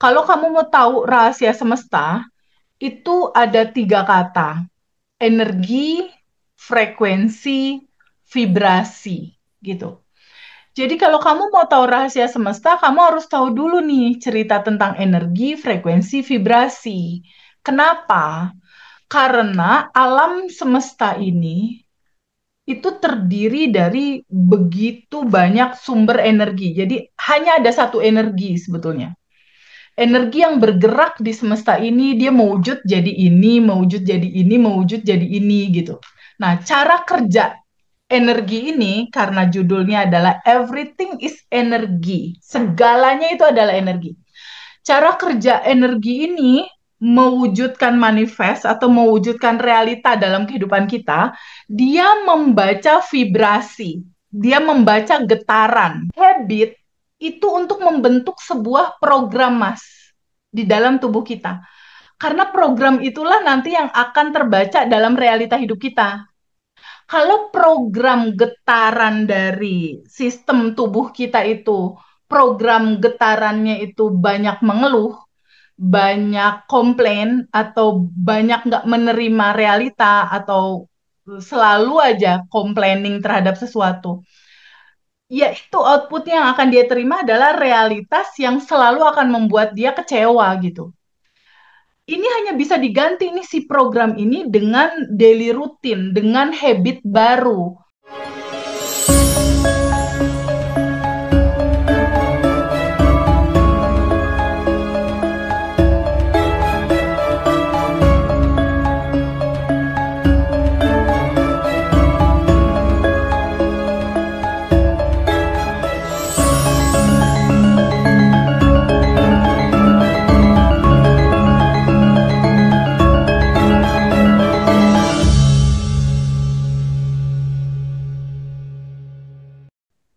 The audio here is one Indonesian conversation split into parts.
Kalau kamu mau tahu rahasia semesta, itu ada tiga kata. Energi, frekuensi, vibrasi, gitu. Jadi kalau kamu mau tahu rahasia semesta, kamu harus tahu dulu nih cerita tentang energi, frekuensi, vibrasi. Kenapa? Karena alam semesta ini itu terdiri dari begitu banyak sumber energi. Jadi hanya ada satu energi sebetulnya. Energi yang bergerak di semesta ini, dia mewujud jadi ini, mewujud jadi ini, mewujud jadi ini gitu. Nah, cara kerja energi ini karena judulnya adalah Everything is Energy. Segalanya itu adalah energi. Cara kerja energi ini mewujudkan manifest atau mewujudkan realita dalam kehidupan kita, dia membaca vibrasi, dia membaca getaran. Habit itu untuk membentuk sebuah program, Mas, di dalam tubuh kita. Karena program itulah nanti yang akan terbaca dalam realita hidup kita. Kalau program getaran dari sistem tubuh kita itu, program getarannya itu banyak mengeluh, banyak komplain, atau banyak nggak menerima realita, atau selalu aja complaining terhadap sesuatu, ya itu outputnya yang akan dia terima adalah realitas yang selalu akan membuat dia kecewa gitu. Ini hanya bisa diganti nih si program ini dengan daily rutin, dengan habit baru.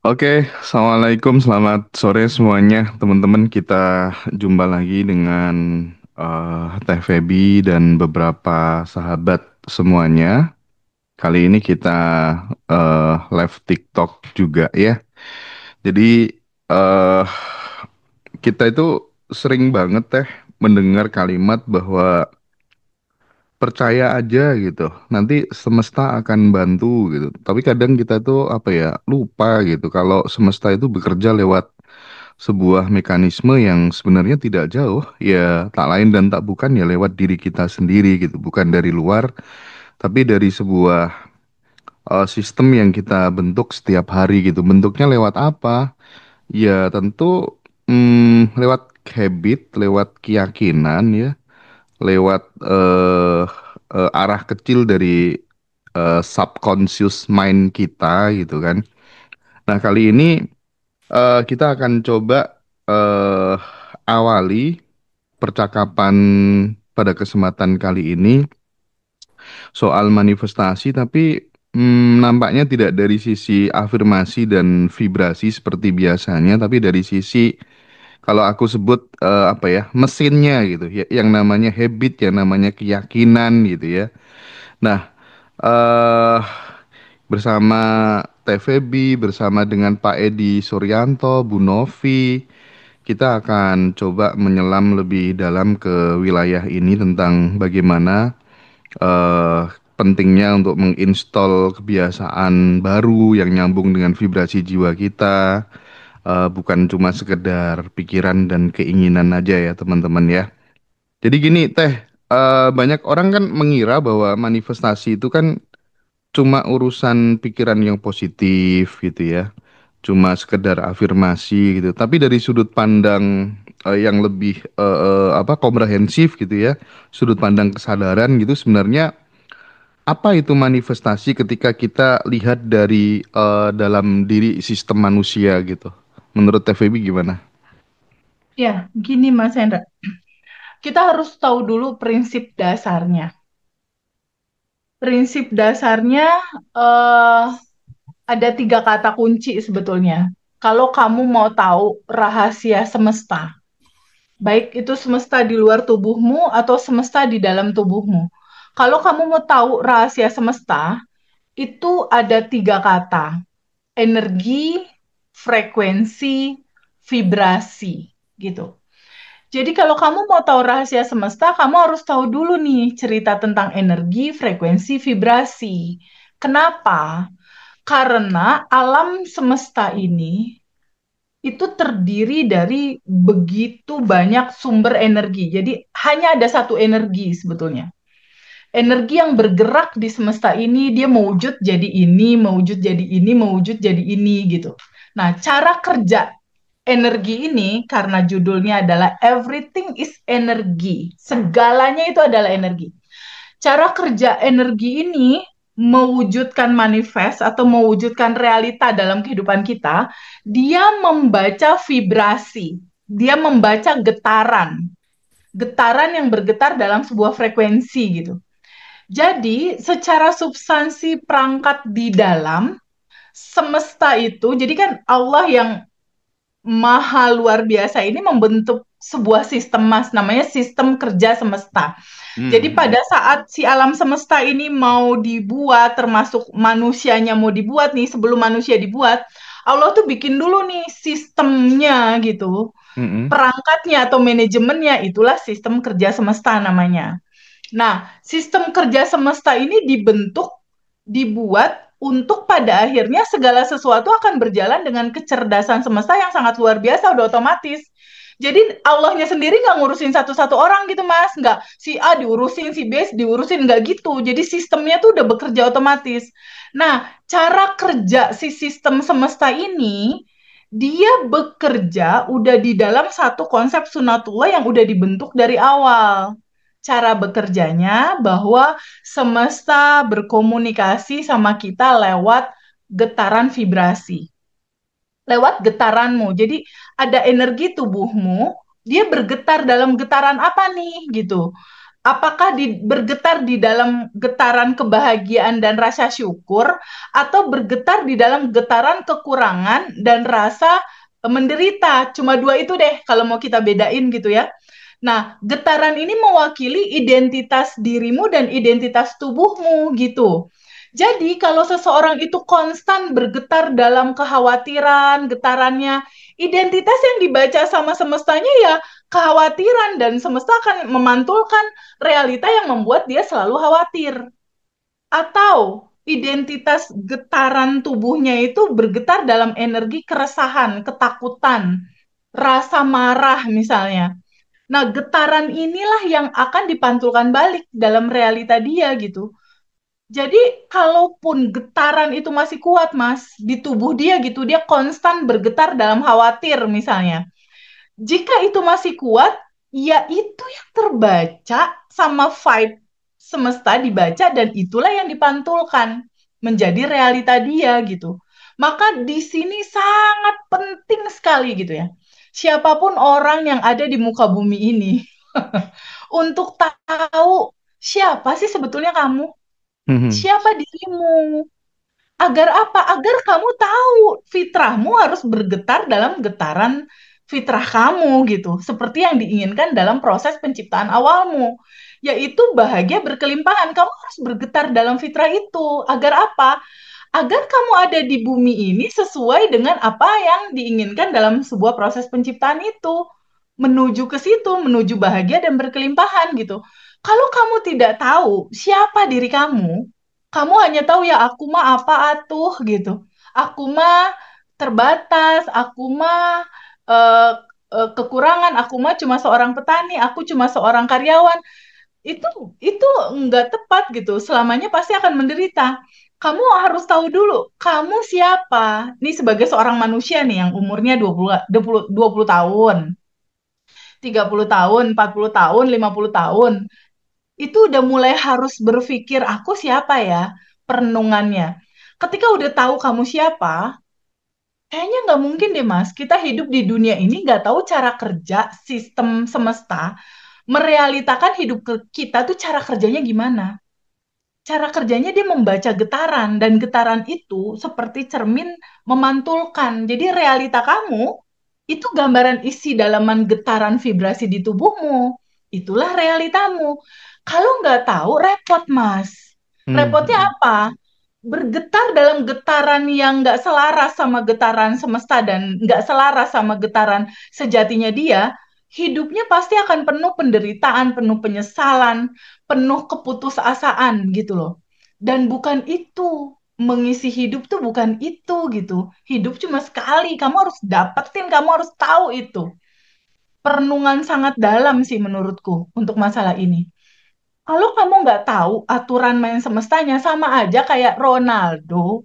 Oke, Assalamualaikum, selamat sore semuanya teman-teman. Kita jumpa lagi dengan Teh Feby dan beberapa sahabat semuanya. Kali ini kita live TikTok juga ya. Jadi eh kita itu sering banget mendengar kalimat bahwa percaya aja gitu, nanti semesta akan bantu gitu. Tapi kadang kita tuh apa ya, lupa gitu kalau semesta itu bekerja lewat sebuah mekanisme yang sebenarnya tidak jauh, ya tak lain dan tak bukan ya lewat diri kita sendiri gitu, bukan dari luar, tapi dari sebuah sistem yang kita bentuk setiap hari gitu. Bentuknya lewat apa? Ya tentu lewat habit, lewat keyakinan ya, lewat arah kecil dari subconscious mind kita gitu kan. Nah, kali ini kita akan coba eh, awali percakapan pada kesempatan kali ini soal manifestasi, tapi nampaknya tidak dari sisi afirmasi dan vibrasi seperti biasanya, tapi dari sisi kalau aku sebut apa ya, mesinnya gitu ya, yang namanya habit, yang namanya keyakinan gitu ya. Nah, eh bersama TVB, bersama dengan Pak Edi Suryanto, Bu Novi, kita akan coba menyelam lebih dalam ke wilayah ini tentang bagaimana eh, pentingnya untuk menginstall kebiasaan baru yang nyambung dengan vibrasi jiwa kita, bukan cuma sekedar pikiran dan keinginan aja ya teman-teman ya. Jadi gini Teh, banyak orang kan mengira bahwa manifestasi itu kan cuma urusan pikiran yang positif gitu ya, cuma sekedar afirmasi gitu. Tapi dari sudut pandang yang lebih apa komprehensif gitu ya, sudut pandang kesadaran gitu, sebenarnya apa itu manifestasi ketika kita lihat dari dalam diri sistem manusia gitu. Menurut TVB gimana? Ya, gini Mas Hendra. Kita harus tahu dulu prinsip dasarnya. Prinsip dasarnya eh, ada tiga kata kunci sebetulnya. Kalau kamu mau tahu rahasia semesta, baik itu semesta di luar tubuhmu atau semesta di dalam tubuhmu. Kalau kamu mau tahu rahasia semesta, itu ada tiga kata. Energi, frekuensi, vibrasi, gitu. Jadi kalau kamu mau tahu rahasia semesta, kamu harus tahu dulu nih cerita tentang energi, frekuensi, vibrasi. Kenapa? Karena alam semesta ini itu terdiri dari begitu banyak sumber energi. Jadi hanya ada satu energi sebetulnya. Energi yang bergerak di semesta ini, dia mewujud jadi ini, mewujud jadi ini, mewujud jadi ini gitu. Nah, cara kerja energi ini karena judulnya adalah Everything is Energy. Segalanya itu adalah energi. Cara kerja energi ini mewujudkan manifest atau mewujudkan realita dalam kehidupan kita, dia membaca vibrasi, dia membaca getaran, getaran yang bergetar dalam sebuah frekuensi gitu. Jadi, secara substansi perangkat di dalam semesta itu, jadi kan Allah yang maha luar biasa ini membentuk sebuah sistem mas namanya sistem kerja semesta. Jadi pada saat si alam semesta ini mau dibuat termasuk manusianya mau dibuat nih sebelum manusia dibuat Allah tuh bikin dulu nih sistemnya gitu. Mm-mm. Perangkatnya atau manajemennya itulah sistem kerja semesta namanya. Nah, sistem kerja semesta ini dibentuk, dibuat untuk pada akhirnya segala sesuatu akan berjalan dengan kecerdasan semesta yang sangat luar biasa, udah otomatis. Jadi Allahnya sendiri nggak ngurusin satu-satu orang gitu mas, nggak si A diurusin, si B diurusin, nggak gitu. Jadi sistemnya tuh udah bekerja otomatis. Nah, cara kerja si sistem semesta ini, dia bekerja udah di dalam satu konsep sunatullah yang udah dibentuk dari awal cara bekerjanya bahwa semesta berkomunikasi sama kita lewat getaran vibrasi, lewat getaranmu. Jadi ada energi tubuhmu, dia bergetar dalam getaran apa nih gitu. Apakah bergetar di dalam getaran kebahagiaan dan rasa syukur atau bergetar di dalam getaran kekurangan dan rasa menderita. Cuma dua itu deh kalau mau kita bedain gitu ya. Nah, getaran ini mewakili identitas dirimu dan identitas tubuhmu gitu. Jadi, kalau seseorang itu konstan bergetar dalam kekhawatiran, getarannya, identitas yang dibaca sama semestanya ya kekhawatiran dan semesta akan memantulkan realita yang membuat dia selalu khawatir. Atau identitas getaran tubuhnya itu bergetar dalam energi keresahan, ketakutan, rasa marah misalnya. Nah, getaran inilah yang akan dipantulkan balik dalam realita dia gitu. Jadi, kalaupun getaran itu masih kuat, Mas, di tubuh dia gitu, dia konstan bergetar dalam khawatir misalnya. Jika itu masih kuat, ya itu yang terbaca sama vibe semesta dibaca dan itulah yang dipantulkan menjadi realita dia gitu. Maka di sini sangat penting sekali gitu ya. Siapapun orang yang ada di muka bumi ini untuk tahu siapa sih sebetulnya kamu, Mhm. siapa dirimu, agar apa? Agar kamu tahu fitrahmu harus bergetar dalam getaran fitrah kamu gitu. Seperti yang diinginkan dalam proses penciptaan awalmu. Yaitu bahagia berkelimpahan. Kamu harus bergetar dalam fitrah itu. Agar apa? Agar kamu ada di bumi ini sesuai dengan apa yang diinginkan dalam sebuah proses penciptaan itu. Menuju ke situ, menuju bahagia dan berkelimpahan gitu. Kalau kamu tidak tahu siapa diri kamu hanya tahu ya aku mah apa atuh gitu. Aku mah terbatas, aku mah eh, kekurangan, aku mah cuma seorang petani, aku cuma seorang karyawan. Itu itu nggak tepat gitu. Selamanya pasti akan menderita. Kamu harus tahu dulu, kamu siapa? Nih sebagai seorang manusia nih yang umurnya 20 tahun, 30 tahun, 40 tahun, 50 tahun itu udah mulai harus berpikir aku siapa ya perenungannya. Ketika udah tahu kamu siapa, kayaknya nggak mungkin deh Mas, kita hidup di dunia ini nggak tahu cara kerja sistem semesta, merealitakan hidup kita tuh cara kerjanya gimana. Cara kerjanya dia membaca getaran, dan getaran itu seperti cermin memantulkan. Jadi realita kamu itu gambaran isi dalaman getaran vibrasi di tubuhmu. Itulah realitamu. Kalau nggak tahu, repot, Mas. Repotnya Mhm. apa? Bergetar dalam getaran yang nggak selaras sama getaran semesta dan nggak selaras sama getaran sejatinya dia, hidupnya pasti akan penuh penderitaan, penuh penyesalan, penuh keputusasaan gitu loh. Dan bukan itu, mengisi hidup tuh bukan itu gitu. Hidup cuma sekali, kamu harus dapetin, kamu harus tahu itu. Perenungan sangat dalam sih menurutku untuk masalah ini. Kalau kamu nggak tahu aturan main semestanya, sama aja kayak Ronaldo,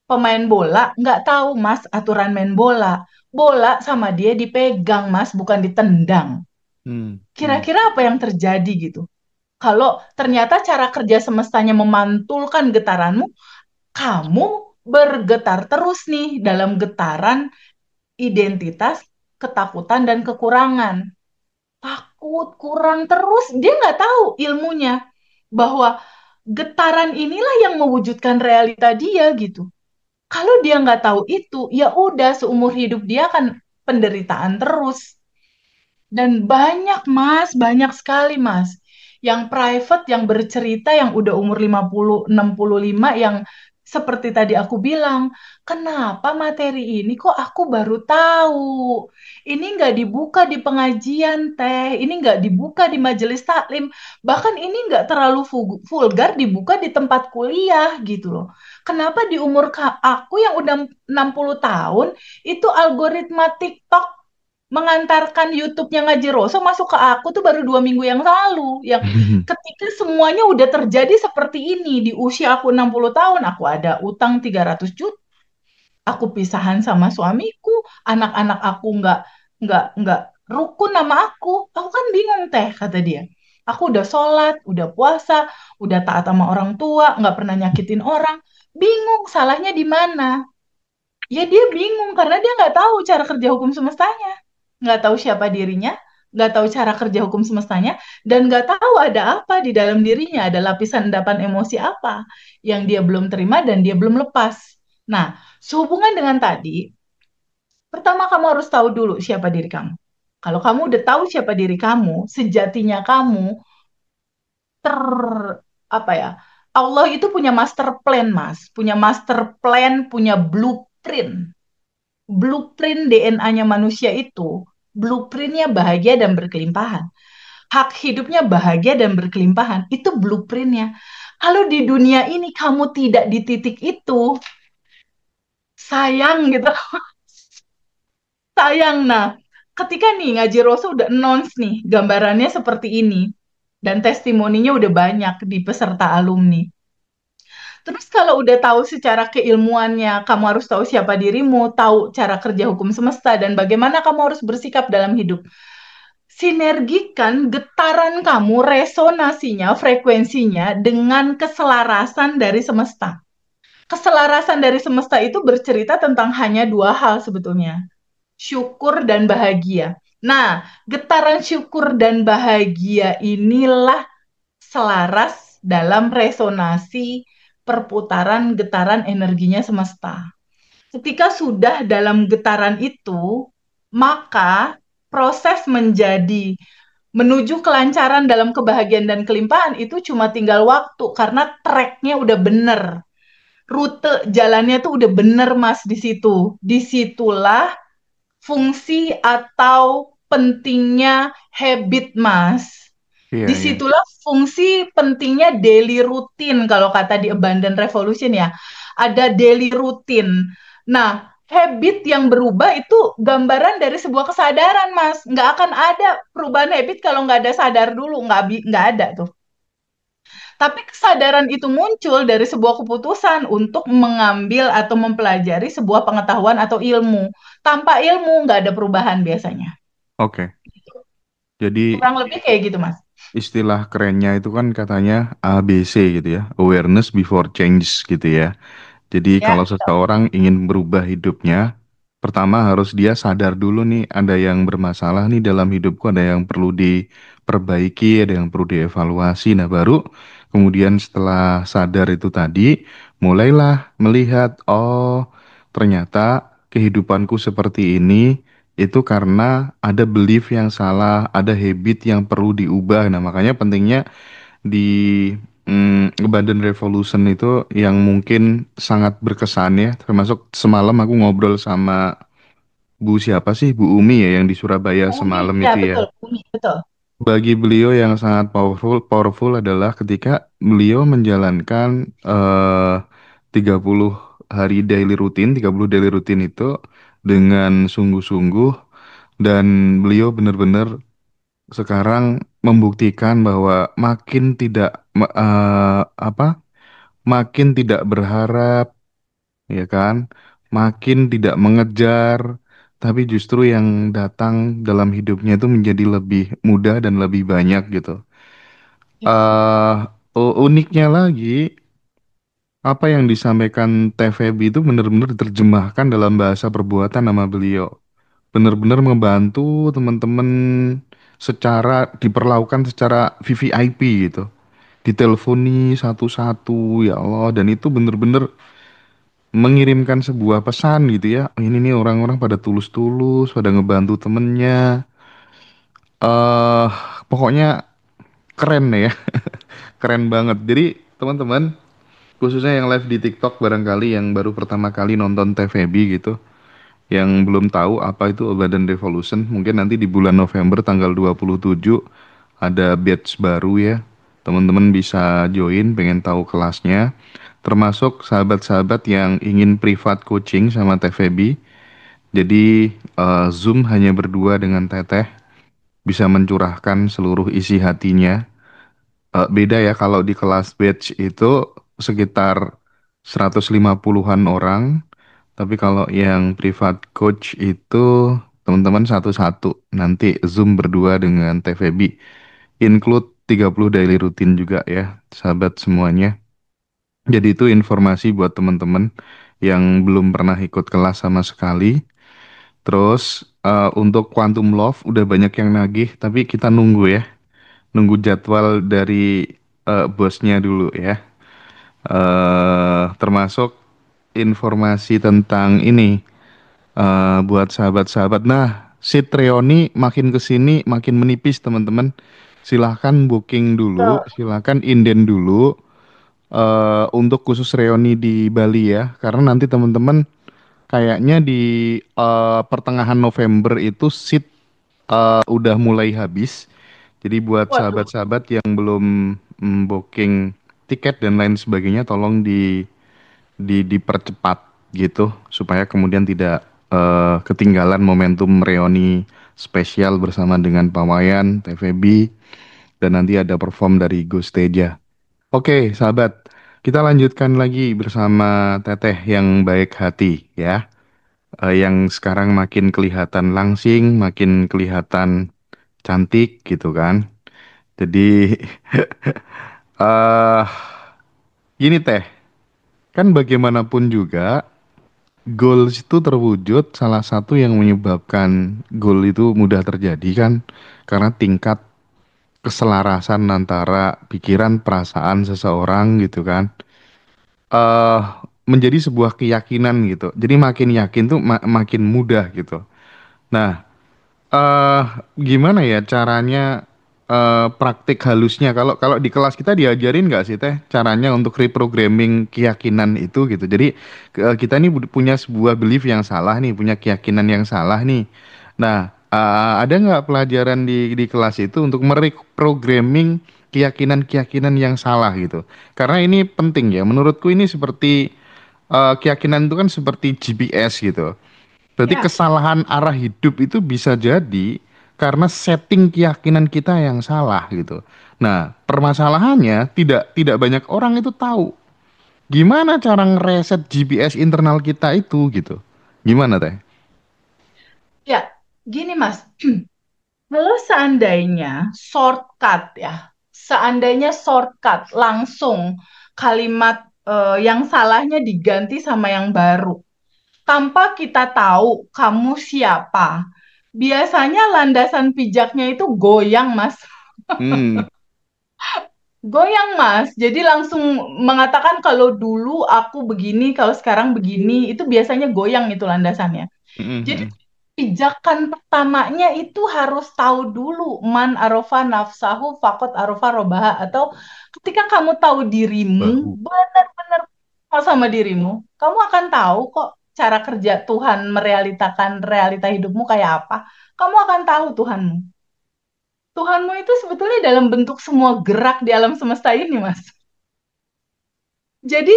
pemain bola, nggak tahu mas aturan main bola. Bola sama dia dipegang mas, bukan ditendang. Hmm, hmm. Kira-kira apa yang terjadi gitu? Kalau ternyata cara kerja semestanya memantulkan getaranmu, kamu bergetar terus nih dalam getaran identitas, ketakutan, dan kekurangan. Takut, kurang terus, dia nggak tahu ilmunya bahwa getaran inilah yang mewujudkan realita dia gitu. Kalau dia nggak tahu itu, ya udah seumur hidup dia akan penderitaan terus. Dan banyak mas, banyak sekali mas. Yang private, yang bercerita, yang udah umur 50, 65, yang seperti tadi aku bilang, kenapa materi ini kok aku baru tahu? Ini nggak dibuka di pengajian teh, ini nggak dibuka di majelis taklim, bahkan ini nggak terlalu vulgar dibuka di tempat kuliah gitu loh. Kenapa di umur aku yang udah 60 tahun, itu algoritma TikTok mengantarkan YouTube-nya Ngaji Roso masuk ke aku tuh baru 2 minggu yang lalu. Yang ketika semuanya udah terjadi seperti ini di usia aku 60 tahun, aku ada utang 300 juta, aku pisahan sama suamiku, anak-anak aku nggak rukun sama aku kan bingung teh kata dia. Aku udah sholat, udah puasa, udah taat sama orang tua, nggak pernah nyakitin orang, bingung salahnya di mana. Ya dia bingung karena dia nggak tahu cara kerja hukum semestanya, nggak tahu siapa dirinya, nggak tahu cara kerja hukum semestanya, dan nggak tahu ada apa di dalam dirinya, ada lapisan endapan emosi apa yang dia belum terima dan dia belum lepas. Nah, sehubungan dengan tadi, pertama kamu harus tahu dulu siapa diri kamu. Kalau kamu udah tahu siapa diri kamu, sejatinya kamu ter apa ya? Allah itu punya master plan, Mas. Punya master plan, punya blueprint. Blueprint DNA-nya manusia itu, blueprintnya bahagia dan berkelimpahan. Hak hidupnya bahagia dan berkelimpahan, itu blueprintnya. Kalau di dunia ini kamu tidak di titik itu, sayang gitu, sayang. Nah, ketika nih Ngaji Rosa udah announce nih, gambarannya seperti ini, dan testimoninya udah banyak di peserta alumni. Terus kalau udah tahu secara keilmuannya, kamu harus tahu siapa dirimu, tahu cara kerja hukum semesta, dan bagaimana kamu harus bersikap dalam hidup. Sinergikan getaran kamu, resonasinya, frekuensinya dengan keselarasan dari semesta. Keselarasan dari semesta itu bercerita tentang hanya dua hal sebetulnya, syukur dan bahagia. Nah, getaran syukur dan bahagia inilah selaras dalam resonasi perputaran getaran energinya semesta. Ketika sudah dalam getaran itu, maka proses menjadi menuju kelancaran dalam kebahagiaan dan kelimpahan itu cuma tinggal waktu karena tracknya udah bener. Rute jalannya tuh udah bener mas di situ. Disitulah fungsi atau pentingnya habit mas. Iya, iya. Disitulah fungsi pentingnya daily routine kalau kata di Abundant Revolution ya. Ada daily routine. Nah, habit yang berubah itu gambaran dari sebuah kesadaran, Mas. Nggak akan ada perubahan habit kalau nggak ada sadar dulu. Nggak ada tuh. Tapi kesadaran itu muncul dari sebuah keputusan untuk mengambil atau mempelajari sebuah pengetahuan atau ilmu. Tanpa ilmu nggak ada perubahan biasanya. Oke. Jadi Kurang lebih kayak gitu, Mas. istilah kerennya itu kan katanya ABC gitu ya, awareness before change gitu ya. Jadi kalau Ya, seseorang ingin berubah hidupnya, pertama harus dia sadar dulu nih ada yang bermasalah nih dalam hidupku, ada yang perlu diperbaiki, ada yang perlu dievaluasi. Nah, baru kemudian setelah sadar itu tadi, mulailah melihat, oh ternyata kehidupanku seperti ini itu karena ada belief yang salah, ada habit yang perlu diubah. Nah, makanya pentingnya di Badan Revolution itu yang mungkin sangat berkesan ya, termasuk semalam aku ngobrol sama Bu siapa sih? Bu Umi ya yang di Surabaya Umi, semalam ya itu ya. betul, Umi, betul. Bagi beliau yang sangat powerful adalah ketika beliau menjalankan 30 hari daily rutin, 30 daily rutin itu dengan sungguh-sungguh dan beliau benar-benar sekarang membuktikan bahwa makin tidak apa? Makin tidak berharap, ya kan? Makin tidak mengejar, tapi justru yang datang dalam hidupnya itu menjadi lebih mudah dan lebih banyak gitu. Ya, Uniknya lagi, apa yang disampaikan TVB itu benar-benar diterjemahkan dalam bahasa perbuatan nama beliau. Benar-benar membantu teman-teman secara diperlakukan secara VVIP gitu. Diteleponi satu-satu, ya Allah, dan itu benar-benar mengirimkan sebuah pesan gitu ya. Ini nih orang-orang pada tulus-tulus, pada ngebantu temennya. eh Pokoknya keren ya, keren banget. Jadi teman-teman, khususnya yang live di TikTok barangkali yang baru pertama kali nonton TVB gitu, yang belum tahu apa itu Urban Revolution, mungkin nanti di bulan November tanggal 27 ada batch baru ya. Teman-teman bisa join, pengen tahu kelasnya. Termasuk sahabat-sahabat yang ingin privat coaching sama TVB. Jadi Zoom hanya berdua dengan Teteh, bisa mencurahkan seluruh isi hatinya. Beda ya kalau di kelas batch itu sekitar 150-an orang, tapi kalau yang privat coach itu teman-teman satu-satu. Nanti Zoom berdua dengan TVB. Include 30 daily rutin juga ya, sahabat semuanya. Jadi itu informasi buat teman-teman yang belum pernah ikut kelas sama sekali. Terus untuk Quantum Love udah banyak yang nagih, tapi kita nunggu ya. Nunggu jadwal dari bosnya dulu ya. Termasuk informasi tentang ini buat sahabat-sahabat. Nah, seat reoni makin kesini makin menipis teman-teman. Silahkan booking dulu, betul. silahkan inden dulu untuk khusus reoni di Bali ya. Karena nanti teman-teman kayaknya di pertengahan November itu seat udah mulai habis. Jadi buat Waduh, sahabat-sahabat yang belum booking tiket dan lain sebagainya, tolong dipercepat gitu supaya kemudian tidak ketinggalan momentum reuni spesial bersama dengan Pawayan, TVB, dan nanti ada perform dari Gusteja. Oke, sahabat, kita lanjutkan lagi bersama Teteh yang baik hati ya. Yang sekarang makin kelihatan langsing, makin kelihatan cantik gitu kan. Jadi eh gini Teh, kan bagaimanapun juga goals itu terwujud salah satu yang menyebabkan goal itu mudah terjadi kan karena tingkat keselarasan antara pikiran perasaan seseorang gitu kan eh menjadi sebuah keyakinan gitu. Jadi makin yakin tuh makin mudah gitu. Nah, eh gimana ya caranya praktik halusnya? Kalau kalau di kelas kita diajarin nggak sih Teh caranya untuk reprogramming keyakinan itu gitu. Jadi kita nih punya sebuah belief yang salah nih, punya keyakinan yang salah nih. Nah, ada nggak pelajaran di kelas itu untuk mereprogramming keyakinan-keyakinan yang salah gitu? Karena ini penting ya. Menurutku ini seperti keyakinan itu kan seperti GPS gitu. Berarti ya. kesalahan arah hidup itu bisa jadi karena setting keyakinan kita yang salah gitu. Nah, permasalahannya tidak banyak orang itu tahu gimana cara ngereset GPS internal kita itu gitu. Gimana teh? Ya, gini Mas, kalau seandainya shortcut ya, seandainya shortcut langsung kalimat yang salahnya diganti sama yang baru, tanpa kita tahu kamu siapa, biasanya landasan pijaknya itu goyang, Mas. Hmm, Goyang, Mas. Jadi langsung mengatakan kalau dulu aku begini, kalau sekarang begini, itu biasanya goyang itu landasannya. mm, Jadi mm, pijakan pertamanya itu harus tahu dulu man arofa nafsahu fakot arofa robaha, atau ketika kamu tahu dirimu bahu. benar-benar kenal sama dirimu, kamu akan tahu kok cara kerja Tuhan merealitakan realita hidupmu kayak apa, kamu akan tahu Tuhanmu. Tuhanmu itu sebetulnya dalam bentuk semua gerak di alam semesta ini, Mas. Jadi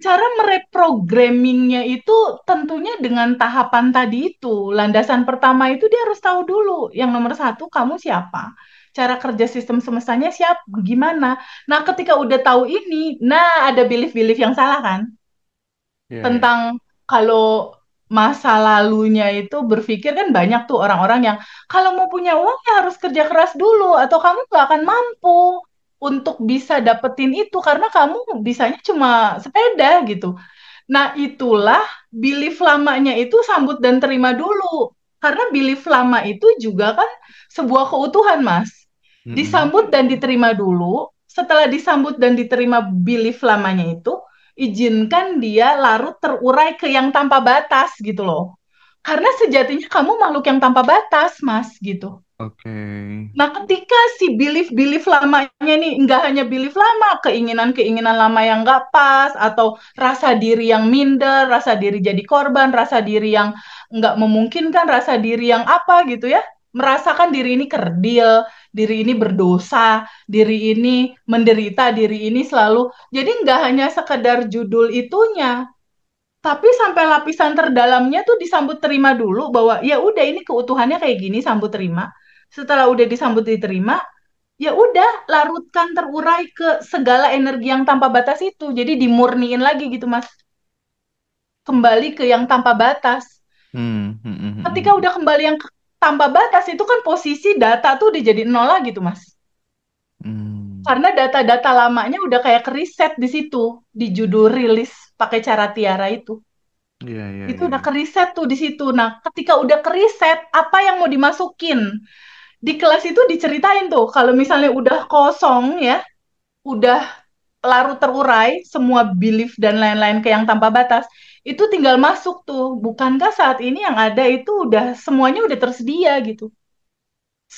cara mereprogrammingnya itu tentunya dengan tahapan tadi itu. Landasan pertama itu dia harus tahu dulu. Yang nomor satu, kamu siapa? Cara kerja sistem semestanya siapa? Gimana? Nah, ketika udah tahu ini, nah ada belief-belief yang salah kan? Iya, iya. Tentang kalau masa lalunya itu berpikir kan banyak tuh orang-orang yang kalau mau punya uang ya harus kerja keras dulu atau kamu nggak akan mampu untuk bisa dapetin itu karena kamu bisanya cuma sepeda gitu. Nah, itulah belief lamanya itu sambut dan terima dulu. Karena belief lama itu juga kan sebuah keutuhan, Mas. Mm-mm. Disambut dan diterima dulu. Setelah disambut dan diterima belief lamanya itu, izinkan dia larut terurai ke yang tanpa batas gitu loh. Karena sejatinya kamu makhluk yang tanpa batas, Mas, gitu. Oke. Nah, ketika si belief-belief lamanya nih nggak hanya belief lama, keinginan-keinginan lama yang nggak pas, atau rasa diri yang minder, rasa diri jadi korban, rasa diri yang nggak memungkinkan, rasa diri yang apa gitu ya, merasakan diri ini kerdil, diri ini berdosa, diri ini menderita, diri ini selalu. Jadi nggak hanya sekedar judul itunya, tapi sampai lapisan terdalamnya tuh disambut terima dulu bahwa ya udah ini keutuhannya kayak gini, sambut terima. Setelah udah disambut diterima, ya udah larutkan terurai ke segala energi yang tanpa batas itu. Jadi dimurniin lagi gitu, Mas. Kembali ke yang tanpa batas. Hmm, hmm, hmm, Ketika hmm, udah kembali yang tanpa batas itu kan posisi data tuh udah jadi nol lagi tuh, Mas. hmm. Karena data-data lamanya udah kayak keriset di situ, di judul rilis pakai cara Tiara itu. Iya, iya, Itu iya. udah keriset tuh di situ. Nah, ketika udah keriset, apa yang mau dimasukin? Di kelas itu diceritain tuh, kalau misalnya udah kosong ya, udah larut terurai, semua belief dan lain-lain ke yang tanpa batas, itu tinggal masuk tuh. Bukankah saat ini yang ada itu udah semuanya udah tersedia gitu.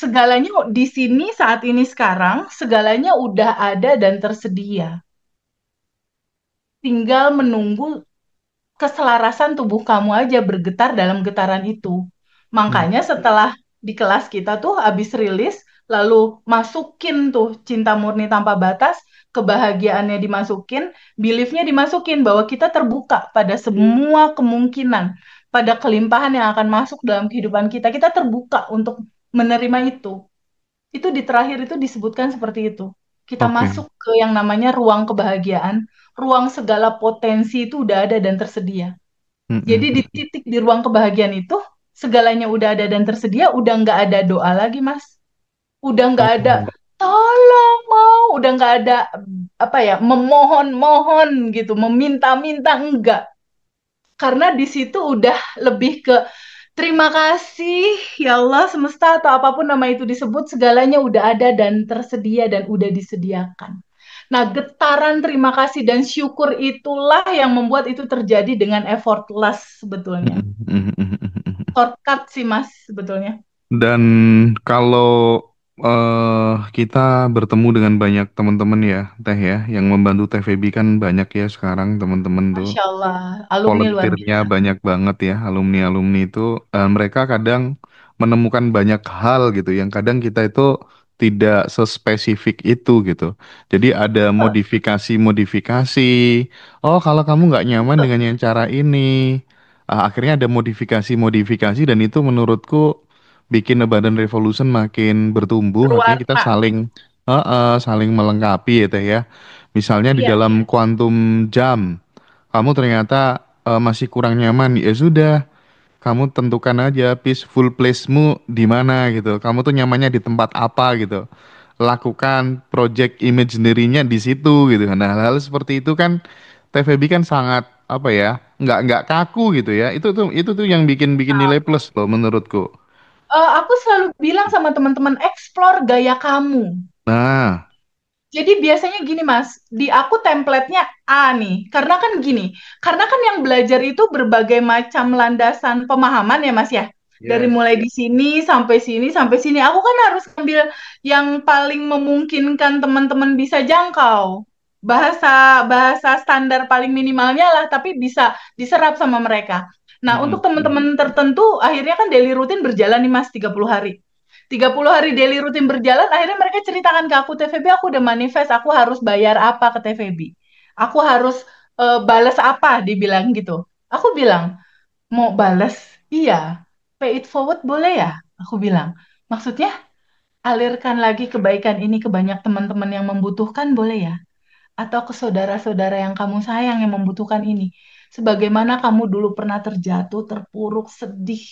Segalanya di sini saat ini sekarang, segalanya udah ada dan tersedia. Tinggal menunggu keselarasan tubuh kamu aja bergetar dalam getaran itu. Hmm. Makanya setelah di kelas kita tuh habis rilis, lalu masukin tuh cinta murni tanpa batas, kebahagiaannya dimasukin, beliefnya dimasukin bahwa kita terbuka pada semua kemungkinan, pada kelimpahan yang akan masuk dalam kehidupan kita. Kita terbuka untuk menerima itu. Itu di terakhir itu disebutkan seperti itu. Kita Oke. masuk ke yang namanya ruang kebahagiaan, ruang segala potensi itu udah ada dan tersedia. Hmm, Jadi hmm, di hmm. titik di ruang kebahagiaan itu segalanya udah ada dan tersedia, udah nggak ada doa lagi, Mas. Udah nggak ada Oh, tolong mau, udah nggak ada apa ya memohon-mohon gitu, meminta-minta enggak. Karena di situ udah lebih ke terima kasih ya Allah semesta atau apapun nama itu disebut segalanya udah ada dan tersedia dan udah disediakan. Nah, getaran terima kasih dan syukur itulah yang membuat itu terjadi dengan effortless hmm, sebetulnya. hmm, hmm, hmm, hmm, hmm. Shortcut sih Mas sebetulnya. Dan kalau kita bertemu dengan banyak teman-teman ya, Teh ya, yang membantu Teh Feby kan banyak ya sekarang teman-teman tuh. Masya Allah, alumni luar Volunteernya biasa. banyak banget ya, alumni-alumni itu. Mereka kadang menemukan banyak hal gitu, yang kadang kita itu tidak sespesifik itu gitu. Jadi ada modifikasi-modifikasi. Oh, kalau kamu nggak nyaman dengan yang cara ini, akhirnya ada modifikasi-modifikasi dan itu menurutku bikin Urban Revolution makin bertumbuh. Artinya kita Berwarna. saling melengkapi ya Teh ya. Misalnya di Iya, dalam iya. quantum jam kamu ternyata masih kurang nyaman, ya sudah, kamu tentukan aja peaceful place-mu di mana gitu. Kamu tuh nyamannya di tempat apa gitu. Lakukan project imaginary-nya di situ gitu. Nah, hal-hal seperti itu kan TVB kan sangat apa ya? Nggak kaku gitu ya. Itu tuh yang bikin bikin nilai plus loh menurutku. Aku selalu bilang sama teman-teman, explore gaya kamu. Nah, Jadi biasanya gini Mas, di aku template-nya A nih. Karena kan gini, karena kan yang belajar itu berbagai macam landasan pemahaman ya Mas ya. Dari yes. mulai di sini sampai sini sampai sini. Aku kan harus ambil yang paling memungkinkan teman-teman bisa jangkau. bahasa bahasa standar paling minimalnya lah, tapi bisa diserap sama mereka. Nah, untuk teman-teman tertentu, akhirnya kan daily rutin berjalan nih Mas, 30 hari. 30 hari daily rutin berjalan, akhirnya mereka ceritakan ke aku, TVB aku udah manifest, aku harus bayar apa ke TVB. Aku harus balas apa, dibilang gitu. Aku bilang, mau balas? Iya. Pay it forward boleh ya? Aku bilang. Maksudnya, alirkan lagi kebaikan ini ke banyak teman-teman yang membutuhkan boleh ya? Atau ke saudara-saudara yang kamu sayang yang membutuhkan ini. Sebagaimana kamu dulu pernah terjatuh, terpuruk, sedih,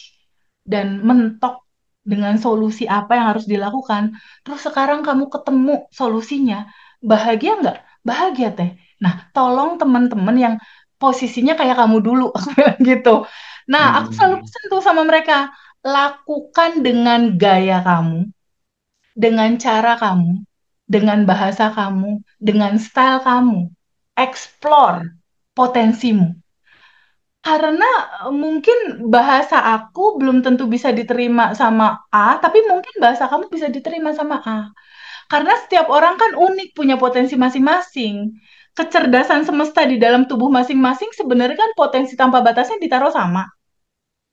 dan mentok dengan solusi apa yang harus dilakukan. Terus sekarang kamu ketemu solusinya. Bahagia nggak? Bahagia teh. Nah, tolong teman-teman yang posisinya kayak kamu dulu, aku bilang gitu. Nah, aku selalu pesen tuh sama mereka, lakukan dengan gaya kamu, dengan cara kamu, dengan bahasa kamu, dengan style kamu. Explore potensimu. Karena mungkin bahasa aku belum tentu bisa diterima sama A, tapi mungkin bahasa kamu bisa diterima sama A. Karena setiap orang kan unik, punya potensi masing-masing. Kecerdasan semesta di dalam tubuh masing-masing sebenarnya kan potensi tanpa batasnya ditaruh sama.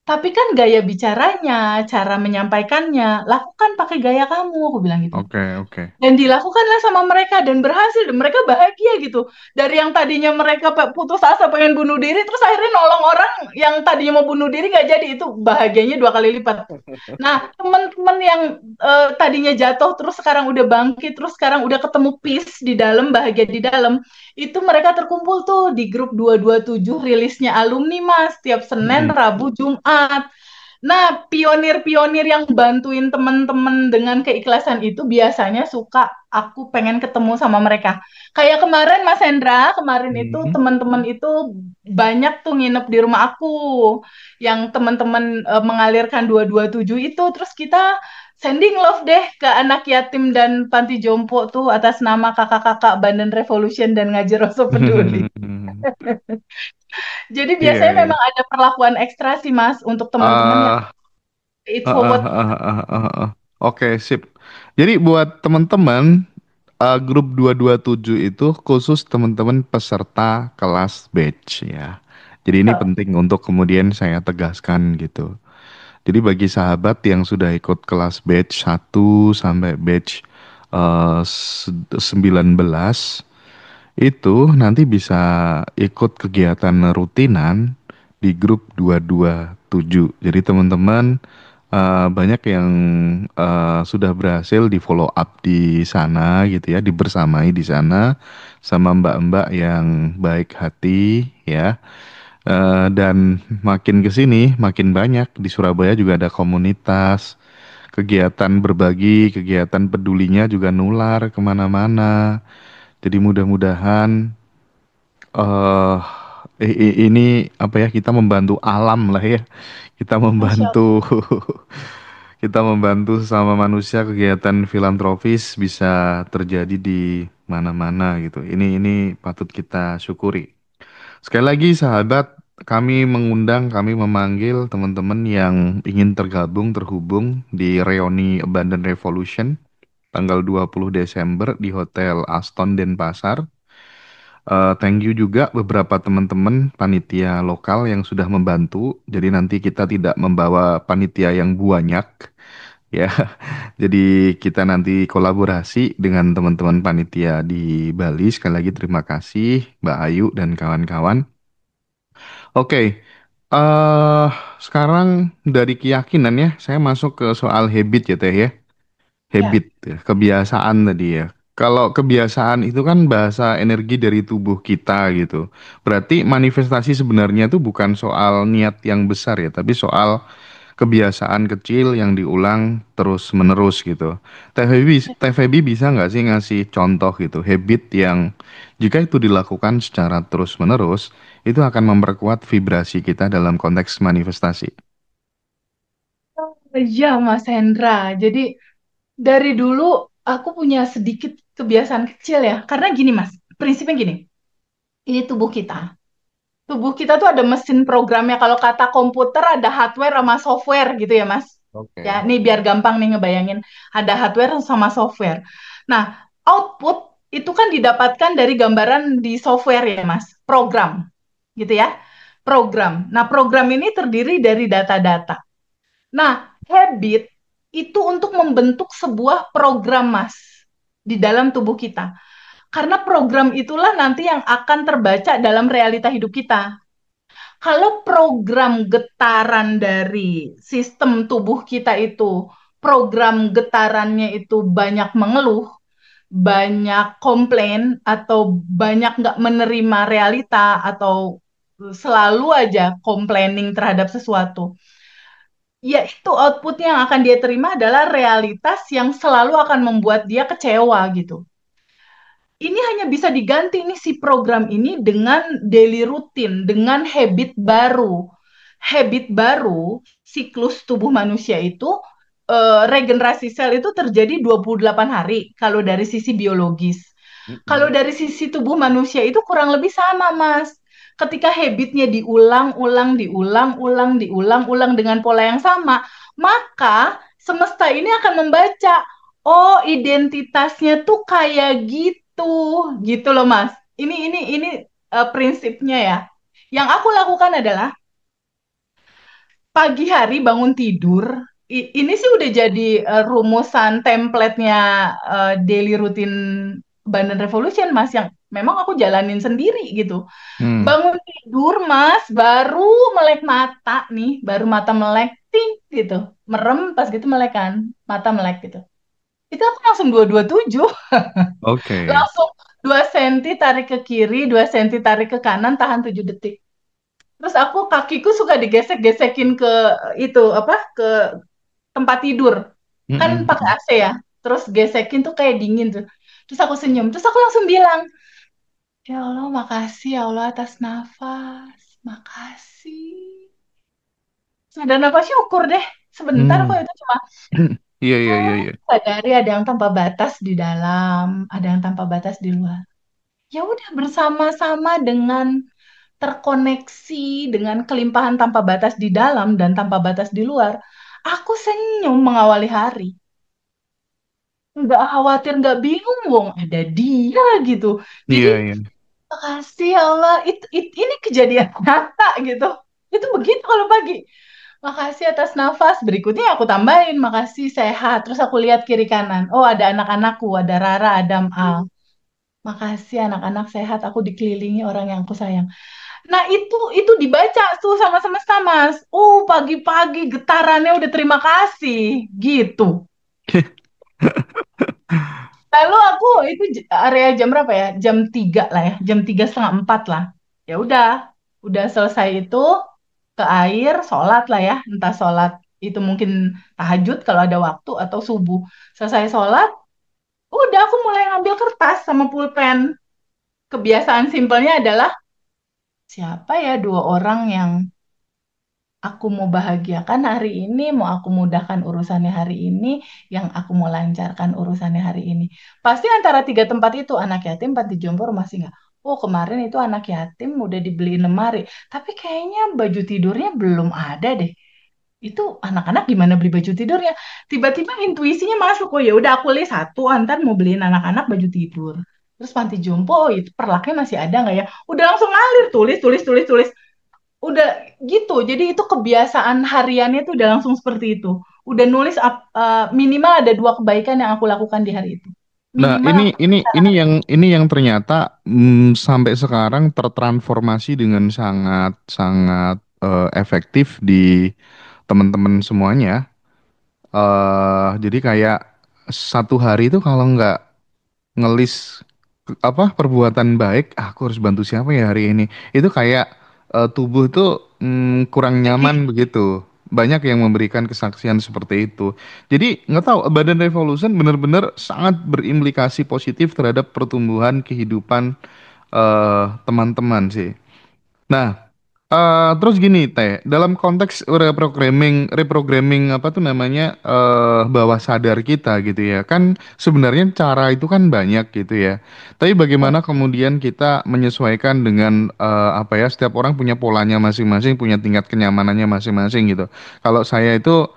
Tapi kan gaya bicaranya, cara menyampaikannya, lakukan pakai gaya kamu, aku bilang gitu. Oke, oke. Dan dilakukanlah sama mereka dan berhasil dan mereka bahagia gitu. Dari yang tadinya mereka putus asa pengen bunuh diri, terus akhirnya nolong orang yang tadinya mau bunuh diri nggak jadi, itu bahagianya 2 kali lipat. Nah, teman-teman yang tadinya jatuh terus sekarang udah bangkit, terus sekarang udah ketemu peace di dalam, bahagia di dalam, itu mereka terkumpul tuh di grup 227 rilisnya alumni Mas, tiap Senin, Rabu, Jumat. Nah, pionir-pionir yang bantuin teman-teman dengan keikhlasan itu biasanya suka aku pengen ketemu sama mereka. Kayak kemarin Mas Hendra, kemarin itu Mhm. teman-teman itu banyak tuh nginep di rumah aku. Yang teman-teman mengalirkan 227 itu, terus kita sending love deh ke anak yatim dan panti jompo tuh atas nama kakak-kakak Bandan Revolution dan Ngaji Rasa Peduli. Jadi Iya, biasanya iya. memang ada perlakuan ekstra sih Mas untuk teman-teman yang Ah, it ah, ah, forward. ah, ah, ah, ah. Oke, sip. Jadi buat teman-teman, grup 227 itu khusus teman-teman peserta kelas batch ya. Jadi ini penting untuk kemudian saya tegaskan gitu. Jadi bagi sahabat yang sudah ikut kelas batch 1 sampai batch 19 itu nanti bisa ikut kegiatan rutinan di grup 227. Jadi teman-teman banyak yang sudah berhasil di follow up di sana gitu ya, dibersamai di sana sama mbak-mbak yang baik hati ya. Dan makin ke sini makin banyak di Surabaya juga ada komunitas, kegiatan berbagi, kegiatan pedulinya juga nular kemana-mana. Jadi mudah-mudahan eh ini apa ya, kita membantu alam lah ya. Kita Masya membantu Allah. kita membantu sesama manusia, kegiatan filantropis bisa terjadi di mana-mana gitu. Ini patut kita syukuri. Sekali lagi sahabat, kami memanggil teman-teman yang ingin terhubung di reuni Abundant Revolution tanggal 20 Desember di Hotel Aston Denpasar. Thank you juga beberapa teman-teman panitia lokal yang sudah membantu. Jadi nanti kita tidak membawa panitia yang banyak, ya. Jadi kita nanti kolaborasi dengan teman-teman panitia di Bali. Sekali lagi terima kasih Mbak Ayu dan kawan-kawan. Oke, sekarang dari keyakinan ya, saya masuk ke soal habit ya Teh ya. Ya, Habit ya, kebiasaan tadi ya. Kalau kebiasaan itu kan bahasa energi dari tubuh kita gitu. Berarti manifestasi sebenarnya itu bukan soal niat yang besar ya, tapi soal kebiasaan kecil yang diulang terus menerus gitu. TVB bisa nggak sih ngasih contoh gitu, habit yang jika itu dilakukan secara terus menerus, itu akan memperkuat vibrasi kita dalam konteks manifestasi. iya Mas Hendra. Jadi dari dulu aku punya sedikit kebiasaan kecil ya. Karena gini Mas, prinsipnya gini. Ini tubuh kita. Tubuh kita tuh ada mesin programnya. Kalau kata komputer ada hardware sama software gitu ya Mas. Ya, Oke. ini biar gampang nih ngebayangin. Ada hardware sama software. Nah, output itu kan didapatkan dari gambaran di software ya, Mas. Program, gitu ya. Program. Nah, program ini terdiri dari data-data. Nah, habit itu untuk membentuk sebuah program, Mas, di dalam tubuh kita. Karena program itulah nanti yang akan terbaca dalam realita hidup kita. Kalau program getaran dari sistem tubuh kita itu, program getarannya itu banyak mengeluh, banyak komplain, atau banyak nggak menerima realita, atau selalu aja complaining terhadap sesuatu, ya itu output yang akan dia terima adalah realitas yang selalu akan membuat dia kecewa gitu. Ini hanya bisa diganti nih si program ini dengan daily rutin, dengan habit baru. Habit baru, siklus tubuh manusia itu, regenerasi sel itu terjadi 28 hari kalau dari sisi biologis. Kalau Mm-mm. dari sisi tubuh manusia itu kurang lebih sama, Mas. Ketika habitnya diulang-ulang, diulang-ulang, diulang-ulang dengan pola yang sama, maka semesta ini akan membaca, oh, identitasnya tuh kayak gitu, gitu loh, Mas. Ini prinsipnya ya. Yang aku lakukan adalah pagi hari bangun tidur. Ini sih udah jadi rumusan template-nya daily routine Bandan Revolution, Mas, yang memang aku jalanin sendiri gitu. Hmm. Bangun tidur, Mas, baru melek mata nih, baru mata melek, ting, gitu. Merem, pas gitu melek kan, mata melek gitu. Itu aku langsung 227, Oke. langsung 2 senti tarik ke kiri, 2 senti tarik ke kanan, tahan 7 detik. Terus aku kakiku suka digesek-gesekin ke itu apa, ke tempat tidur. Kan pakai Mm-mm. AC ya. Terus gesekin tuh kayak dingin tuh. Terus aku senyum. Terus aku langsung bilang, ya Allah, makasih ya Allah atas nafas. Makasih. Sadar nafas syukur deh. Sebentar kok Hmm. itu cuma, Iya, iya, iya, oh, iya. sadari ada yang tanpa batas di dalam, ada yang tanpa batas di luar. Ya udah, bersama-sama dengan terkoneksi dengan kelimpahan tanpa batas di dalam dan tanpa batas di luar, aku senyum mengawali hari. Nggak khawatir, nggak bingung, wong ada dia gitu. Jadi, Iya, iya. makasih ya Allah, ini kejadian nyata gitu. Itu begitu kalau pagi. Makasih atas nafas. Berikutnya aku tambahin, makasih sehat. Terus aku lihat kiri kanan. Oh, ada anak-anakku, ada Rara, Adam, Al. Makasih anak-anak sehat, aku dikelilingi orang yang aku sayang. Nah, itu dibaca tuh sama semesta, Mas. Pagi-pagi getarannya udah terima kasih gitu. Lalu aku itu area jam berapa ya? Jam 3 lah ya, jam 3 setengah 4 lah. Ya udah selesai itu, ke air, sholat lah ya. Entah sholat itu mungkin tahajud kalau ada waktu, atau subuh. Selesai sholat, udah aku mulai ngambil kertas sama pulpen. Kebiasaan simpelnya adalah, siapa ya dua orang yang aku mau bahagiakan hari ini, mau aku mudahkan urusannya hari ini, yang aku mau lancarkan urusannya hari ini. Pasti antara tiga tempat itu, anak yatim, panti jompo, rumah singgah. Oh, kemarin itu anak yatim udah dibeliin lemari, tapi kayaknya baju tidurnya belum ada deh. Itu anak-anak gimana beli baju tidurnya? Tiba-tiba intuisinya masuk, oh ya udah aku list satu, antar mau beliin anak-anak baju tidur. Terus panti jompo, oh itu perlaknya masih ada nggak ya? Udah langsung ngalir, tulis, tulis, tulis, tulis, udah gitu. Jadi itu kebiasaan hariannya tuh udah langsung seperti itu. Udah nulis minimal ada 2 kebaikan yang aku lakukan di hari itu. Nah, Minimal ini aku ini ini yang ternyata sampai sekarang tertransformasi dengan sangat sangat efektif di teman-teman semuanya. Jadi kayak satu hari itu kalau nggak ngelis apa perbuatan baik, aku harus bantu siapa ya hari ini. Itu kayak tubuh tuh kurang nyaman lagi. begitu. Banyak yang memberikan kesaksian seperti itu. Jadi nggak tahu Badan Revolution benar-benar sangat berimplikasi positif terhadap pertumbuhan kehidupan teman-teman sih. Nah, terus gini Teh, dalam konteks reprogramming apa tuh namanya bawah sadar kita gitu ya, kan sebenarnya cara itu kan banyak gitu ya. Tapi bagaimana kemudian kita menyesuaikan dengan apa ya, setiap orang punya polanya masing-masing, punya tingkat kenyamanannya masing-masing gitu. Kalau saya itu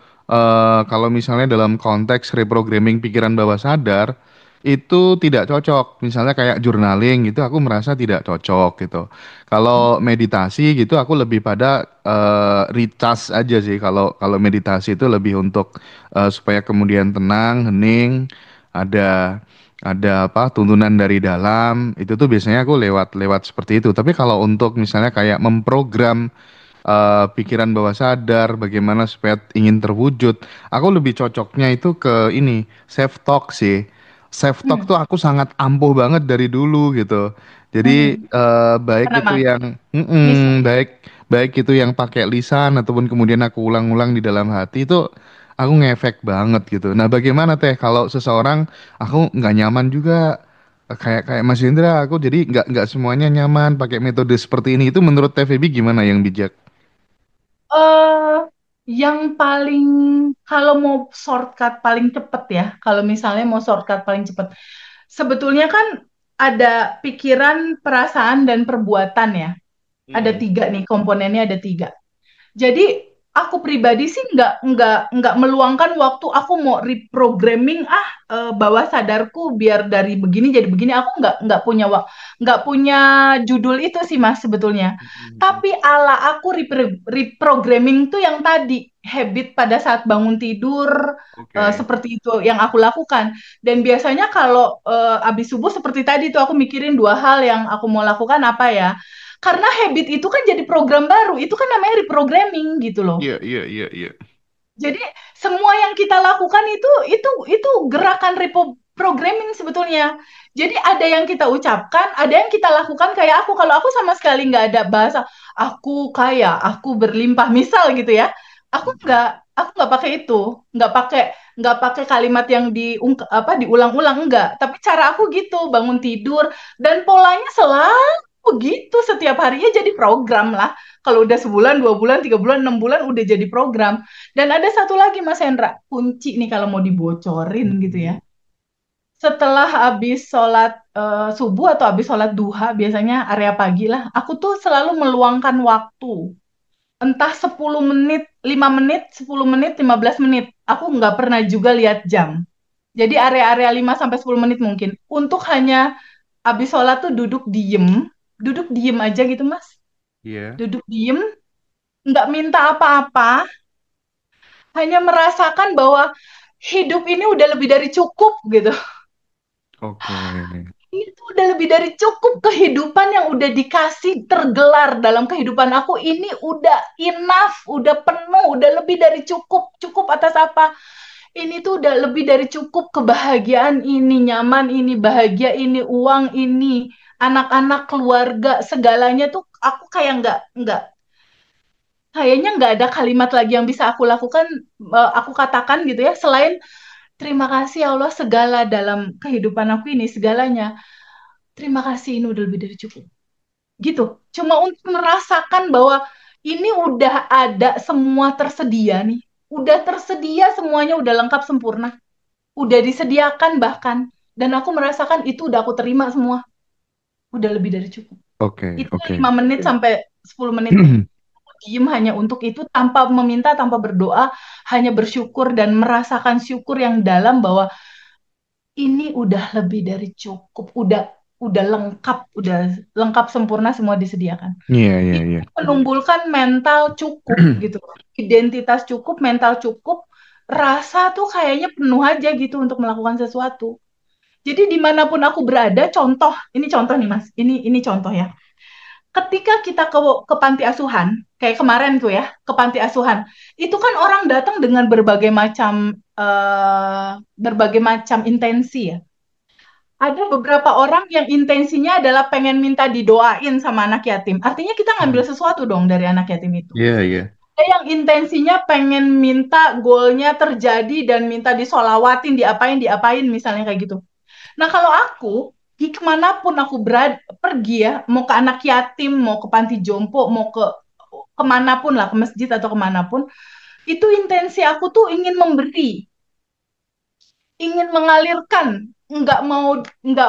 kalau misalnya dalam konteks reprogramming pikiran bawah sadar, itu tidak cocok. Misalnya kayak journaling gitu, aku merasa tidak cocok gitu. Kalau meditasi gitu, aku lebih pada recharge aja sih. Kalau kalau meditasi itu lebih untuk supaya kemudian tenang, hening, ada apa tuntunan dari dalam. Itu tuh biasanya aku lewat lewat seperti itu. Tapi kalau untuk misalnya kayak memprogram pikiran bawah sadar, bagaimana supaya ingin terwujud. Aku lebih cocoknya itu ke ini, self talk sih. Self talk Hmm. tuh aku sangat ampuh banget dari dulu gitu. Jadi Hmm. baik Kenapa? itu yang Misal. baik baik itu yang pakai lisan ataupun kemudian aku ulang-ulang di dalam hati itu aku ngefek banget gitu. Nah, bagaimana teh kalau seseorang aku nggak nyaman juga kayak kayak Mas Indra, aku jadi nggak semuanya nyaman pakai metode seperti ini. Itu menurut Teh Feby gimana yang bijak? eh yang paling kalau mau shortcut paling cepet ya, kalau misalnya mau shortcut paling cepet, sebetulnya kan ada pikiran, perasaan, dan perbuatan ya. Ada Hmm. tiga nih komponennya ada tiga. Jadi aku pribadi sih nggak meluangkan waktu aku mau reprogramming bawah sadarku biar dari begini jadi begini. Aku nggak punya judul itu sih Mas sebetulnya. Mhm. Tapi ala aku reprogramming tuh yang tadi habit pada saat bangun tidur Oke. seperti itu yang aku lakukan. Dan biasanya kalau abis subuh seperti tadi tuh aku mikirin dua hal yang aku mau lakukan apa ya. Karena habit itu kan jadi program baru, itu kan namanya reprogramming gitu loh. Iya, iya, iya, iya. Jadi semua yang kita lakukan itu gerakan reprogramming sebetulnya. Jadi ada yang kita ucapkan, ada yang kita lakukan kayak aku. Kalau aku sama sekali nggak ada bahasa aku kaya, aku berlimpah misal gitu ya. Mhm. Aku nggak pakai itu, nggak pakai kalimat yang diulang-ulang enggak. Tapi cara aku gitu, bangun tidur dan polanya selalu begitu setiap harinya jadi program lah. Kalau udah sebulan, 2 bulan, 3 bulan, 6 bulan udah jadi program. Dan ada satu lagi Mas Hendra, kunci nih kalau mau dibocorin gitu ya. Mhm. Setelah habis sholat subuh atau habis sholat duha, biasanya area pagi lah, aku tuh selalu meluangkan waktu. Entah 10 menit, 5 menit, 10 menit, 15 menit. Aku nggak pernah juga lihat jam. Jadi area-area 5 sampai 10 menit mungkin. Untuk hanya habis sholat tuh duduk diem aja gitu Mas. Iya. Duduk diem, nggak minta apa-apa, hanya merasakan bahwa hidup ini udah lebih dari cukup gitu. Oke. Itu udah lebih dari cukup kehidupan yang udah dikasih tergelar dalam kehidupan aku ini udah enough, udah penuh, udah lebih dari cukup. Cukup atas apa? Ini tuh udah lebih dari cukup kebahagiaan ini, nyaman ini, bahagia ini, uang ini, anak-anak, keluarga, segalanya tuh aku kayak nggak kayaknya nggak ada kalimat lagi yang bisa aku lakukan, aku katakan gitu ya, selain terima kasih ya Allah segala dalam kehidupan aku ini, segalanya. Terima kasih ini udah lebih dari cukup. Gitu. Cuma untuk merasakan bahwa ini udah ada semua tersedia nih. Udah tersedia semuanya udah lengkap sempurna. Udah disediakan bahkan. Dan aku merasakan itu udah aku terima semua. Udah lebih dari cukup. Oke, Itu oke. 5 menit sampai 10 menit deh. Diem hanya untuk itu tanpa meminta, tanpa berdoa, hanya bersyukur dan merasakan syukur yang dalam bahwa ini udah lebih dari cukup, udah lengkap sempurna semua disediakan. Iya, iya, Itu iya. menumbuhkan mental cukup gitu loh. Identitas cukup, mental cukup, rasa tuh kayaknya penuh aja gitu untuk melakukan sesuatu. Jadi dimanapun aku berada, ini contoh nih Mas, ini contoh ya. Ketika kita ke panti asuhan, kayak kemarin tuh ya, ke panti asuhan, itu kan orang datang dengan berbagai macam intensi ya. Ada beberapa orang yang intensinya adalah pengen minta didoain sama anak yatim. Artinya kita ngambil Mhm. sesuatu dong dari anak yatim itu. Iya, iya. Ada yang intensinya pengen minta goalnya terjadi dan minta disolawatin, diapain misalnya kayak gitu. Nah kalau aku, di kemanapun aku pergi ya, mau ke anak yatim, mau ke panti jompo, mau ke kemanapun lah, ke masjid atau kemanapun, itu intensi aku tuh ingin memberi, ingin mengalirkan, nggak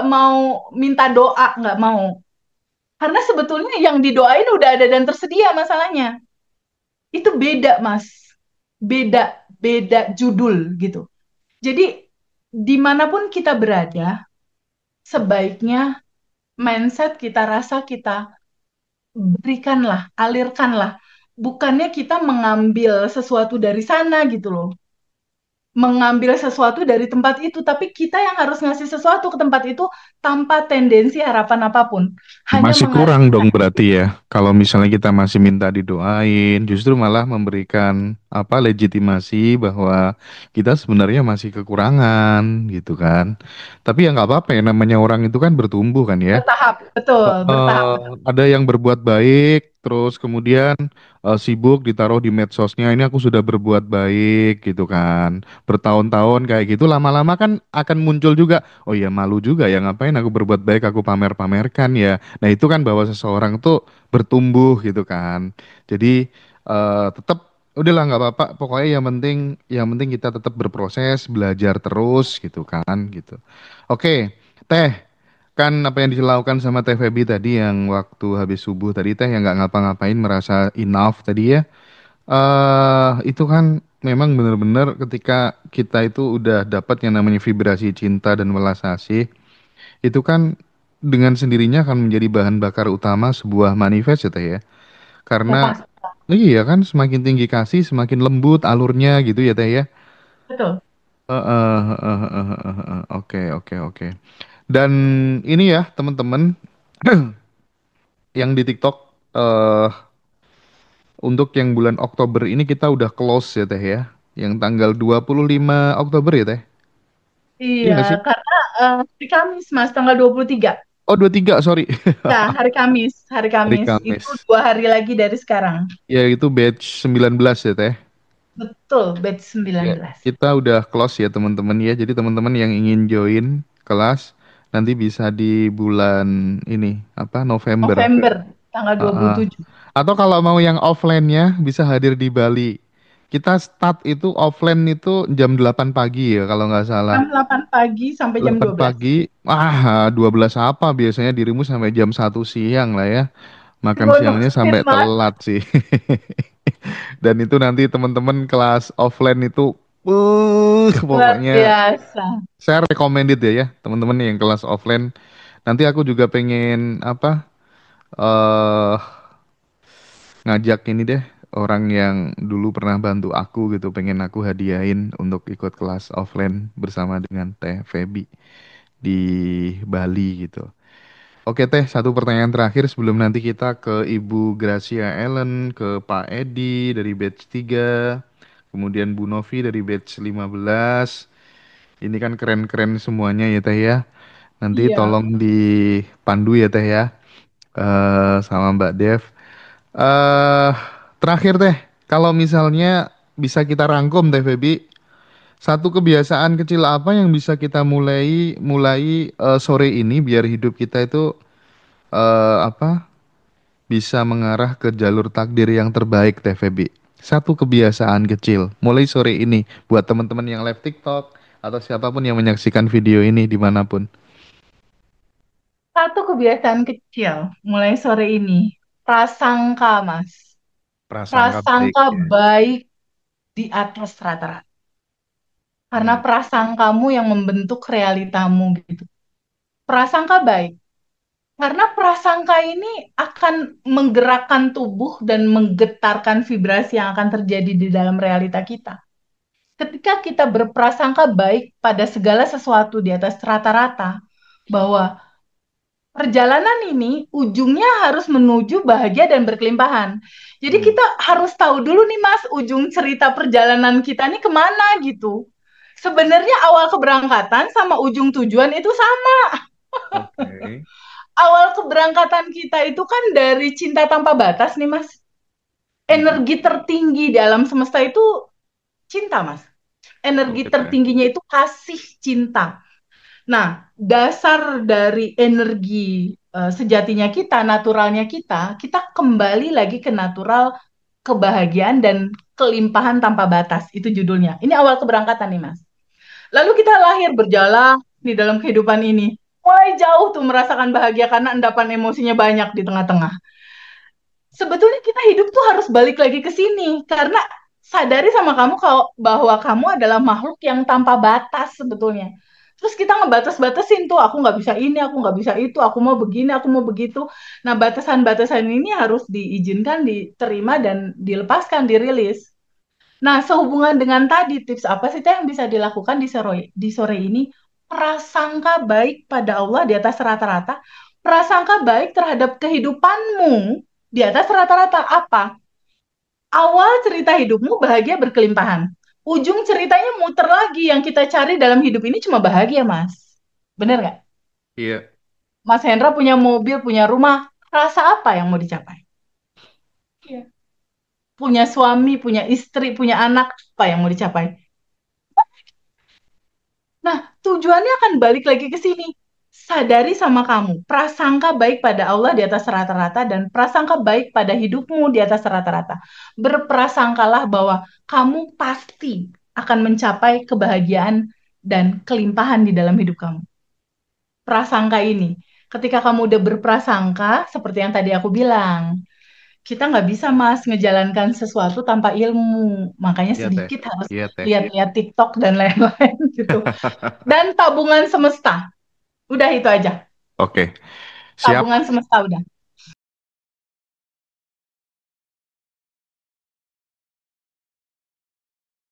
mau minta doa, nggak mau. Karena sebetulnya yang didoain udah ada dan tersedia masalahnya. Itu beda, Mas. Beda, beda judul gitu. Jadi dimanapun kita berada, sebaiknya mindset kita, rasa kita berikanlah, alirkanlah. Bukannya kita mengambil sesuatu dari sana gitu loh. Mengambil sesuatu dari tempat itu, tapi kita yang harus ngasih sesuatu ke tempat itu tanpa tendensi harapan apapun. Hanya Masih kurang mengalirkan. dong berarti ya. Kalau misalnya kita masih minta didoain, justru malah memberikan apa legitimasi bahwa kita sebenarnya masih kekurangan gitu kan. Tapi ya nggak apa-apa ya, namanya orang itu kan bertumbuh kan ya. Bertahap, betul, bertahap, Eh, betul. ada yang berbuat baik, terus kemudian sibuk ditaruh di medsosnya. Ini aku sudah berbuat baik gitu kan. Bertahun-tahun kayak gitu, lama-lama kan akan muncul juga. Oh iya malu juga ya, ngapain aku berbuat baik, aku pamer-pamerkan ya. Nah itu kan bahwa seseorang tuh bertumbuh gitu kan. Jadi tetap udahlah nggak apa-apa. Pokoknya yang penting kita tetap berproses, belajar terus gitu kan gitu. Oke, Teh. Kan apa yang dilakukan sama Teh Feby tadi yang waktu habis subuh tadi Teh yang nggak ngapa-ngapain merasa enough tadi ya. Itu kan memang benar-benar ketika kita itu udah dapat yang namanya vibrasi cinta dan welas asih, itu kan dengan sendirinya akan menjadi bahan bakar utama sebuah manifest ya Teh ya. Ya Karena pasti, iya kan semakin tinggi kasih semakin lembut alurnya gitu ya Teh ya. betul. Oke, oke, oke. Dan ini ya teman-teman yang di TikTok eh untuk yang bulan Oktober ini kita udah close ya Teh ya. Yang tanggal 25 Oktober ya Teh. Iya Iya, nggak sih? karena hari Kamis, Mas, tanggal 23. Oh 23 sorry. Ya, hari Kamis, hari Hari Kamis. Itu Kamis. 2 hari lagi dari sekarang. Ya itu batch 19 ya Teh. Betul, batch Ya, 19. kita udah close ya teman-teman ya. Jadi teman-teman yang ingin join kelas nanti bisa di bulan ini apa November. November, tanggal dua puluh Heeh. tujuh. Atau kalau mau yang offline-nya bisa hadir di Bali. Kita start itu offline itu jam 8 pagi ya kalau nggak salah. Jam 8 pagi sampai jam 8 12. pagi, 12 apa biasanya dirimu sampai jam 1 siang lah ya. Makan Waduh, siangnya fit, sampai Mas. telat sih. Dan itu nanti teman-teman kelas offline itu, Luar pokoknya biasa. saya recommended ya teman-teman yang kelas offline. Nanti aku juga pengen apa, eh ngajak ini deh orang yang dulu pernah bantu aku gitu, pengen aku hadiahin untuk ikut kelas offline bersama dengan Teh Feby di Bali gitu. Oke Teh, satu pertanyaan terakhir sebelum nanti kita ke Ibu Gracia Ellen, ke Pak Edi dari batch 3, kemudian Bu Novi dari batch 15. Ini kan keren-keren semuanya ya Teh ya. Nanti Iya. tolong dipandu ya Teh ya, sama Mbak Dev. eh Terakhir Teh, kalau misalnya bisa kita rangkum Teh Feby, satu kebiasaan kecil apa yang bisa kita mulai mulai sore ini biar hidup kita itu apa bisa mengarah ke jalur takdir yang terbaik Teh Feby. Satu kebiasaan kecil mulai sore ini buat teman-teman yang live TikTok atau siapapun yang menyaksikan video ini dimanapun. Satu kebiasaan kecil mulai sore ini. Prasangka, Mas. Prasangka baik Prasangka ya. baik di atas rata-rata. Karena Hmm, prasangkamu yang membentuk realitamu gitu. Prasangka baik. Karena prasangka ini akan menggerakkan tubuh dan menggetarkan vibrasi yang akan terjadi di dalam realita kita. Ketika kita berprasangka baik pada segala sesuatu di atas rata-rata, bahwa perjalanan ini ujungnya harus menuju bahagia dan berkelimpahan. Jadi hmm, kita harus tahu dulu nih Mas, ujung cerita perjalanan kita nih kemana gitu. Sebenarnya awal keberangkatan sama ujung tujuan itu sama. oke. Awal keberangkatan kita itu kan dari cinta tanpa batas nih Mas. Hmm, Energi tertinggi di alam semesta itu cinta Mas. Energi oke Teh. tertingginya itu kasih cinta. Nah, dasar dari energi sejatinya kita, naturalnya kita kembali lagi ke natural kebahagiaan dan kelimpahan tanpa batas. Itu judulnya. Ini awal keberangkatan nih, Mas. Lalu kita lahir berjalan di dalam kehidupan ini. Mulai jauh tuh merasakan bahagia karena endapan emosinya banyak di tengah-tengah. Sebetulnya kita hidup tuh harus balik lagi ke sini karena sadari sama kamu kalau bahwa kamu adalah makhluk yang tanpa batas sebetulnya. Terus kita ngebatas-batasin tuh, aku nggak bisa ini, aku nggak bisa itu, aku mau begini, aku mau begitu. Nah, batasan-batasan ini harus diizinkan, diterima, dan dilepaskan, dirilis. Nah, sehubungan dengan tadi, tips apa sih Teh yang bisa dilakukan di sore ini? Prasangka baik pada Allah di atas rata-rata. Prasangka baik terhadap kehidupanmu di atas rata-rata. Apa? Awal cerita hidupmu bahagia berkelimpahan. Ujung ceritanya muter lagi. Yang kita cari dalam hidup ini cuma bahagia, Mas. Bener nggak? Iya. Mas Hendra punya mobil, punya rumah. Rasa apa yang mau dicapai? Iya. Punya suami, punya istri, punya anak. Apa yang mau dicapai? Nah, tujuannya akan balik lagi ke sini. Sadari sama kamu, prasangka baik pada Allah di atas rata-rata dan prasangka baik pada hidupmu di atas rata-rata. Berprasangkalah bahwa kamu pasti akan mencapai kebahagiaan dan kelimpahan di dalam hidup kamu. Prasangka ini, ketika kamu udah berprasangka, seperti yang tadi aku bilang, kita nggak bisa Mas ngejalankan sesuatu tanpa ilmu. Makanya Iya teh. sedikit harus Iya teh. lihat-lihat TikTok dan lain-lain gitu. Dan tabungan semesta. Udah itu aja. Oke, siap. Tabungan semesta udah.